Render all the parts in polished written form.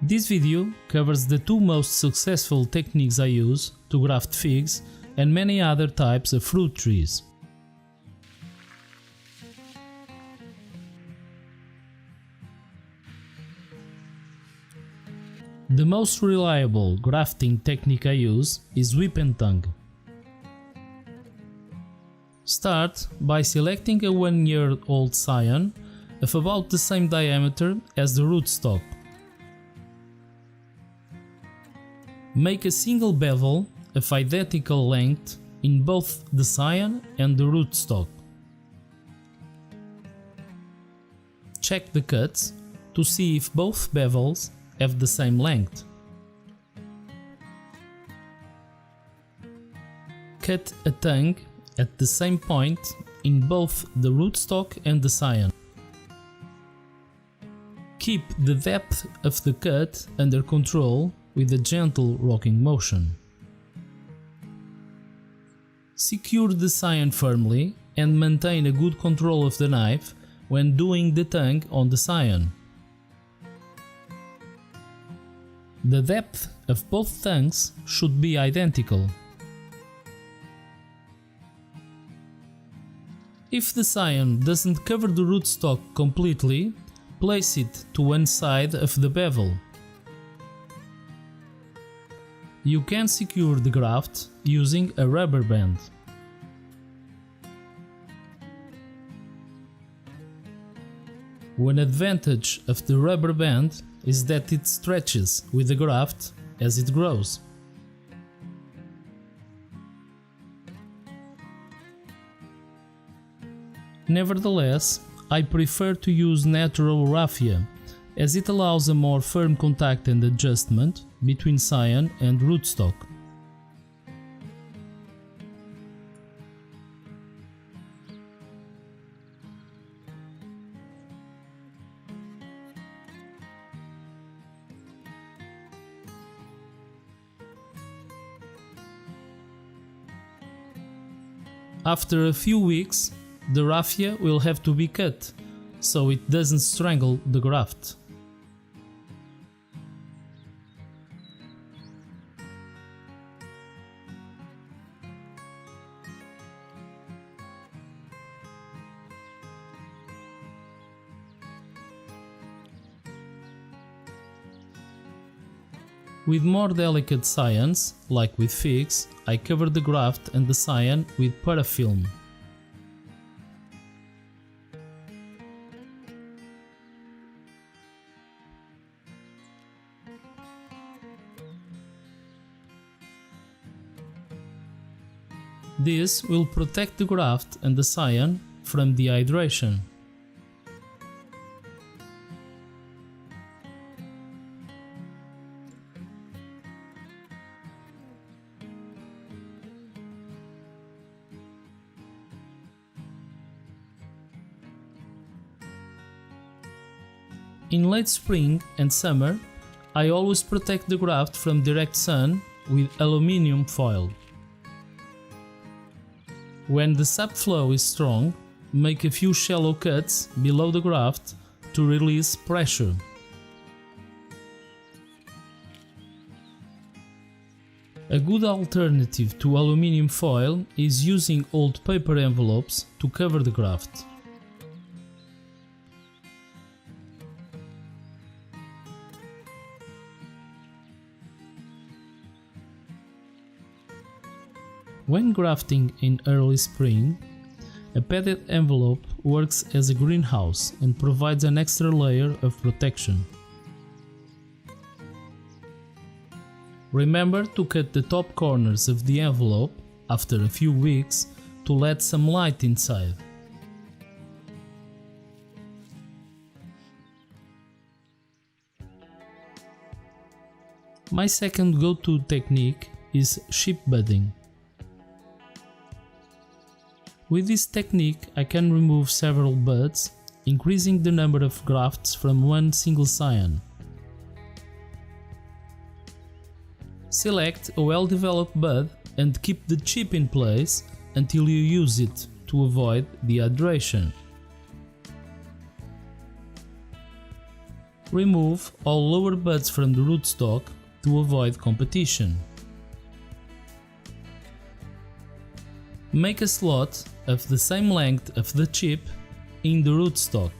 This video covers the two most successful techniques I use to graft figs and many other types of fruit trees. The most reliable grafting technique I use is whip and tongue. Start by selecting a 1-year-old scion of about the same diameter as the rootstock. Make a single bevel of identical length in both the scion and the rootstock. Check the cuts to see if both bevels have the same length. Cut a tongue at the same point in both the rootstock and the scion. Keep the depth of the cut under control with a gentle rocking motion. Secure the scion firmly and maintain a good control of the knife when doing the tongue on the scion. The depth of both tongues should be identical. If the scion doesn't cover the rootstock completely, place it to one side of the bevel. You can secure the graft using a rubber band. One advantage of the rubber band is that it stretches with the graft as it grows. Nevertheless, I prefer to use natural raffia as it allows a more firm contact and adjustment between scion and rootstock. After a few weeks, the raffia will have to be cut, so it doesn't strangle the graft. With more delicate scions, like with figs, I cover the graft and the scion with parafilm. This will protect the graft and the scion from dehydration. In late spring and summer, I always protect the graft from direct sun with aluminium foil. When the sap flow is strong, make a few shallow cuts below the graft to release pressure. A good alternative to aluminium foil is using old paper envelopes to cover the graft. When grafting in early spring, a padded envelope works as a greenhouse and provides an extra layer of protection. Remember to cut the top corners of the envelope after a few weeks to let some light inside. My second go-to technique is sheep budding. With this technique, I can remove several buds, increasing the number of grafts from one single scion. Select a well-developed bud and keep the chip in place until you use it to avoid dehydration. Remove all lower buds from the rootstock to avoid competition. Make a slot of the same length of the chip in the rootstock.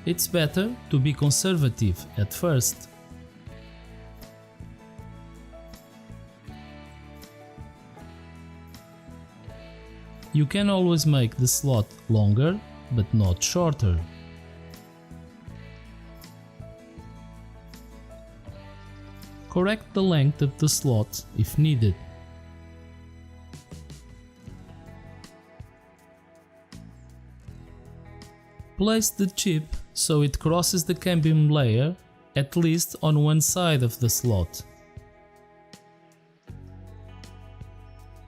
It's better to be conservative at first. You can always make the slot longer, but not shorter. Correct the length of the slot if needed. Place the chip so it crosses the cambium layer at least on one side of the slot.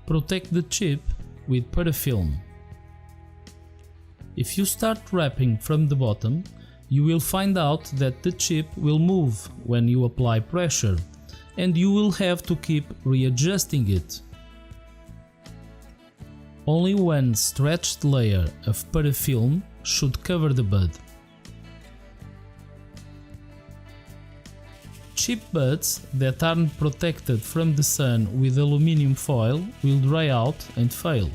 Protect the chip with parafilm. If you start wrapping from the bottom, you will find out that the chip will move when you apply pressure, and you will have to keep readjusting it. Only one stretched layer of parafilm should cover the bud. Chip buds that aren't protected from the sun with aluminum foil will dry out and fail.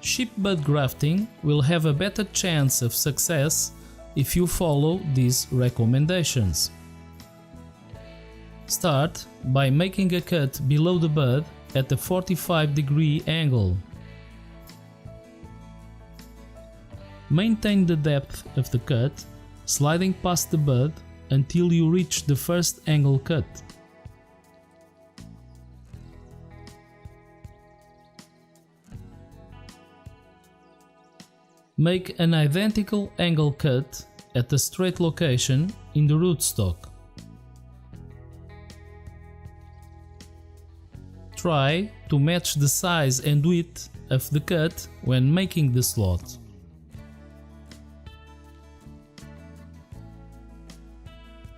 Chip bud grafting will have a better chance of success if you follow these recommendations. Start by making a cut below the bud at a 45-degree angle. Maintain the depth of the cut, sliding past the bud until you reach the first angle cut. Make an identical angle cut at a straight location in the rootstock. Try to match the size and width of the cut when making the slot.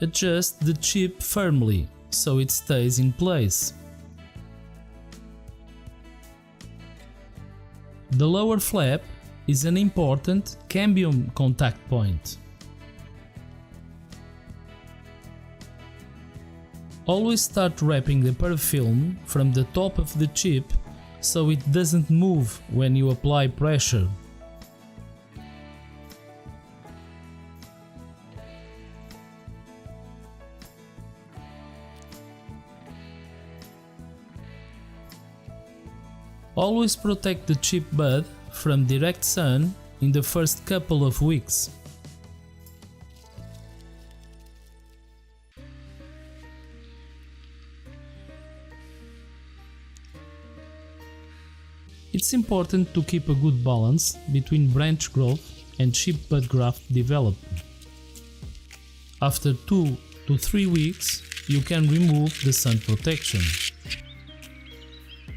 Adjust the chip firmly so it stays in place. The lower flap is an important cambium contact point. Always start wrapping the parafilm from the top of the chip so it doesn't move when you apply pressure. Always protect the chip bud from direct sun in the first couple of weeks. It's important to keep a good balance between branch growth and chip bud graft development. After 2 to 3 weeks, you can remove the sun protection.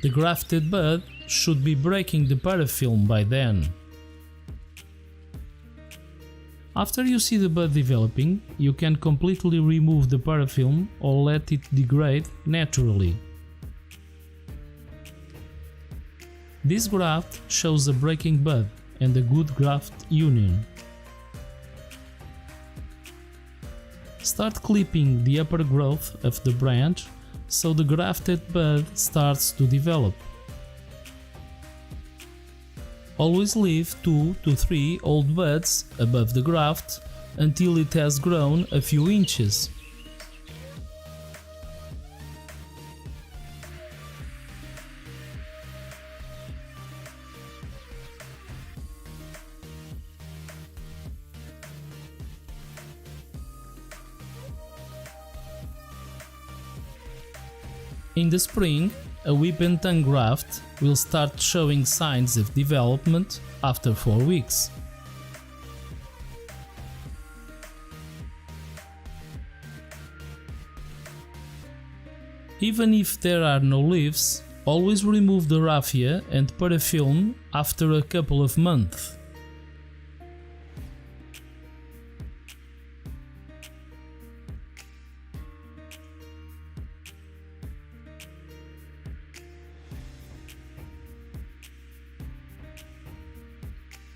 The grafted bud should be breaking the parafilm by then. After you see the bud developing, you can completely remove the parafilm or let it degrade naturally. This graft shows a breaking bud and a good graft union. Start clipping the upper growth of the branch so the grafted bud starts to develop. Always leave 2 to 3 old buds above the graft until it has grown a few inches. In the spring, a whip and tongue graft will start showing signs of development after 4 weeks. Even if there are no leaves, always remove the raffia and parafilm after a couple of months.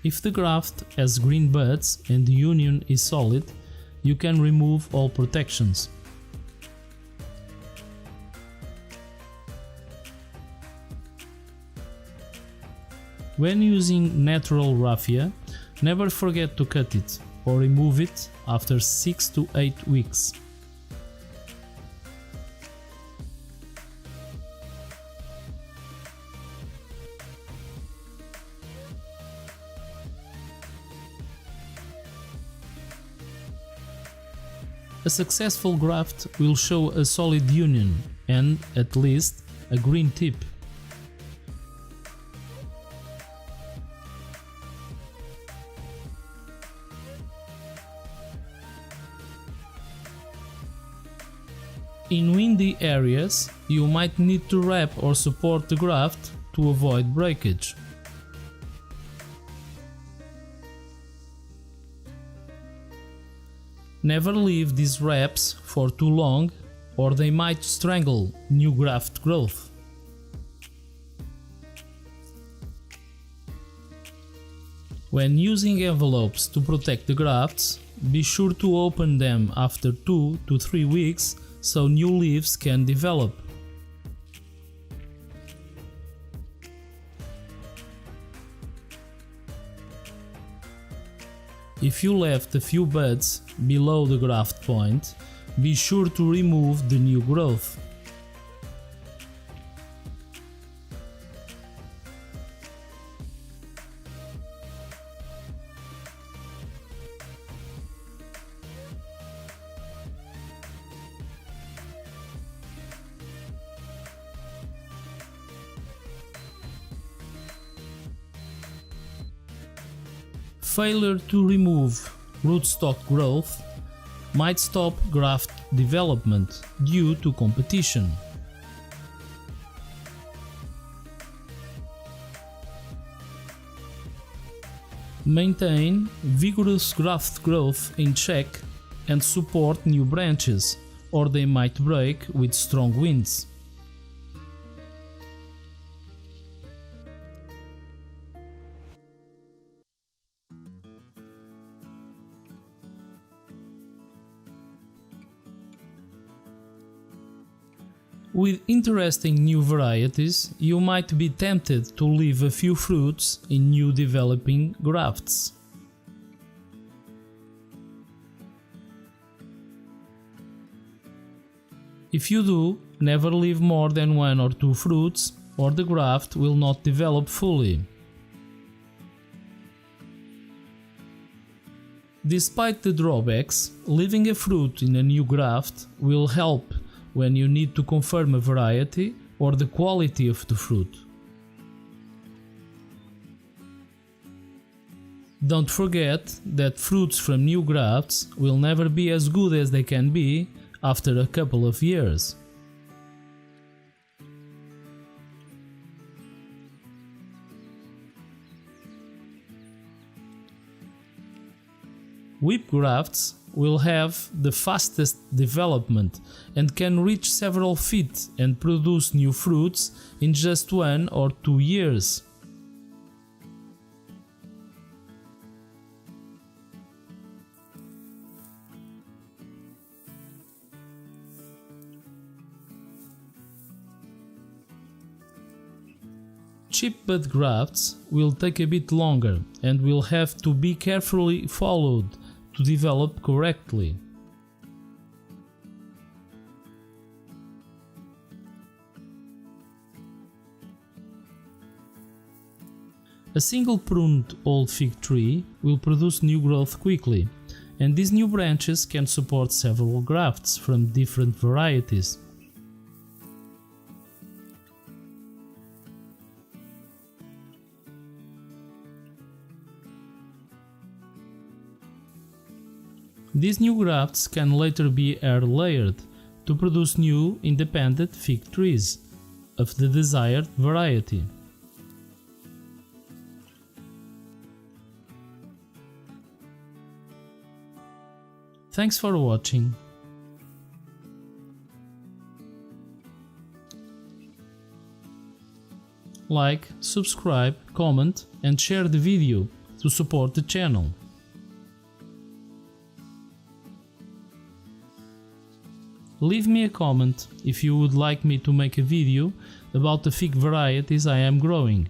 If the graft has green buds and the union is solid, you can remove all protections. When using natural raffia, never forget to cut it or remove it after 6 to 8 weeks. A successful graft will show a solid union and, at least, a green tip. In windy areas, you might need to wrap or support the graft to avoid breakage. Never leave these wraps for too long, or they might strangle new graft growth. When using envelopes to protect the grafts, be sure to open them after 2 to 3 weeks so new leaves can develop. If you left a few buds below the graft point, be sure to remove the new growth. Failure to remove rootstock growth might stop graft development due to competition. Maintain vigorous graft growth in check and support new branches, or they might break with strong winds. With interesting new varieties, you might be tempted to leave a few fruits in new developing grafts. If you do, never leave more than 1 or 2 fruits, or the graft will not develop fully. Despite the drawbacks, leaving a fruit in a new graft will help when you need to confirm a variety or the quality of the fruit. Don't forget that fruits from new grafts will never be as good as they can be after a couple of years. Whip grafts will have the fastest development and can reach several feet and produce new fruits in just 1 or 2 years. Cheap bud grafts will take a bit longer and will have to be carefully followed to develop correctly. A single pruned old fig tree will produce new growth quickly, and these new branches can support several grafts from different varieties. These new grafts can later be air layered to produce new independent fig trees of the desired variety. Thanks for watching. Like, subscribe, comment and share the video to support the channel. Leave me a comment if you would like me to make a video about the fig varieties I am growing.